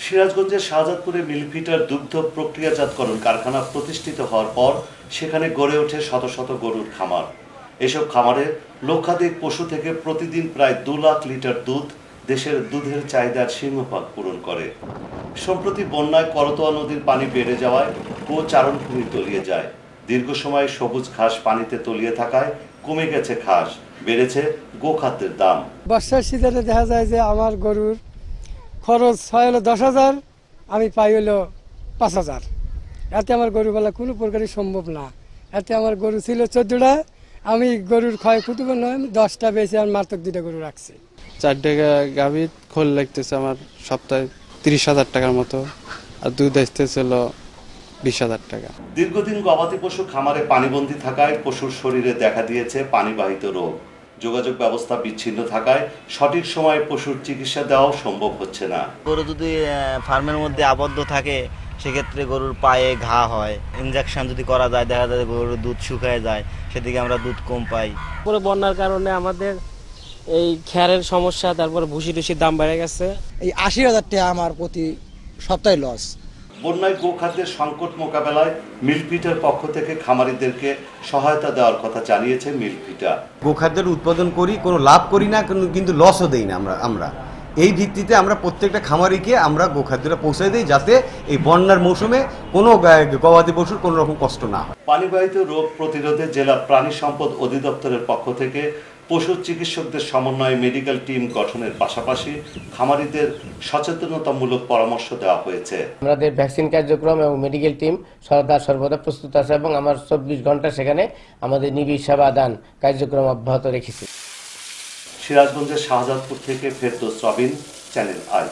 সিরাজগঞ্জের শাহজাদপুরে মিল্কভিটার দুগ্ধ প্রক্রিয়াজাতকরণ কারখানা প্রতিষ্ঠিত হওয়ার পর সেখানে গড়ে ওঠে শত শত গরুর খামার। এসব খামারে লক্ষাধিক পশু থেকে প্রতিদিন প্রায় 2 লাখ লিটার দুধ দেশের দুধের চাহিদার সিংহভাগ পূরণ করে। সম্প্রতি বন্যায় করতোয়া নদীর পানি বেড়ে যাওয়ায় চারণভূমি তলিয়ে যায়। দীর্ঘ সময় সবুজ ঘাস পানিতে তলিয়ে থাকায় কমে গেছে ঘাস, বেড়েছে গোখাদ্যের দাম। বর্ষার সিজনে দেখা যায় যে আমার গরুর খরচ হয় হলো 10,000, আমি পাই হলো 5,000। এতে আমার গরু বলা কোনো প্রকারই সম্ভব না। এতে আমার গরু ছিল 14টা, আমি গরুর ক্ষয়ক্ষতি নয় 10টা বেশি আর মাত্র 2টা গরু রাখছি। 4 টাকা গাভী খোল লাগতেছে আমার সপ্তাহে 30,000 টাকার মতো, আর দুধ আসতেছিল 20,000 টাকা। দীর্ঘদিন গবাদি পশু খামারে পানিবন্দী থাকায় পশুর শরীরে দেখা দিয়েছে পানিবাহিত রোগ। যোগাযোগ ব্যবস্থা বিচ্ছিন্ন থাকায় সঠিক সময়ে পশুর চিকিৎসা দেওয়াও সম্ভব হচ্ছে না। গরু যদি ফার্মের মধ্যে আবদ্ধ থাকে সেক্ষেত্রে গরুর পায়ে ঘা হয়, ইনজেকশন যদি করা যায় দেখা যায় গরুর দুধ শুকায় যায়, সেদিকে আমরা দুধ কম পাই। পুরো বন্যার কারণে আমাদের এই খ্যারের সমস্যা, তারপরে ভুসি টুসির দাম বেড়ে গেছে। এই 80,000 টাকা আমার প্রতি সপ্তাহে লস। বন্যায় গোখাদ্যের সংকট মোকাবেলায় মিল্কভিটার পক্ষ থেকে খামারিদেরকে সহায়তা দেওয়ার কথা জানিয়েছে মিল্কভিটা। গোখাদ্যের উৎপাদন করি, কোনো লাভ করি না, কিন্তু লসও দেই না। আমরা এই ভিত্তিতে আমরা প্রত্যেকটা খামারিকে আমরা গোখাদ্যটা পৌঁছে দিই, যাতে এই বন্যার মৌসুমে কোনো গবাদি পশুর কোনো রকম কষ্ট না হয়। পানিবাহিত রোগ প্রতিরোধে জেলা প্রাণী সম্পদ অধিদপ্তরের পক্ষ থেকে পশু চিকিৎসকদের সমন্বয়ে মেডিকেল টিম গঠনের পাশাপাশি খামারিদের সচেতনতামূলক পরামর্শ দেওয়া হয়েছে। আমাদের ভ্যাকসিন কার্যক্রম এবং মেডিকেল টিম সর্বদা প্রস্তুত আছে এবং আমার 24 ঘন্টা সেখানে আমাদের নিবিড় সেবা দান কার্যক্রম অব্যাহত রেখেছি। সিরাজগঞ্জের শাহজাদপুর থেকে ফেরদৌস রবিন, চ্যানেল আই।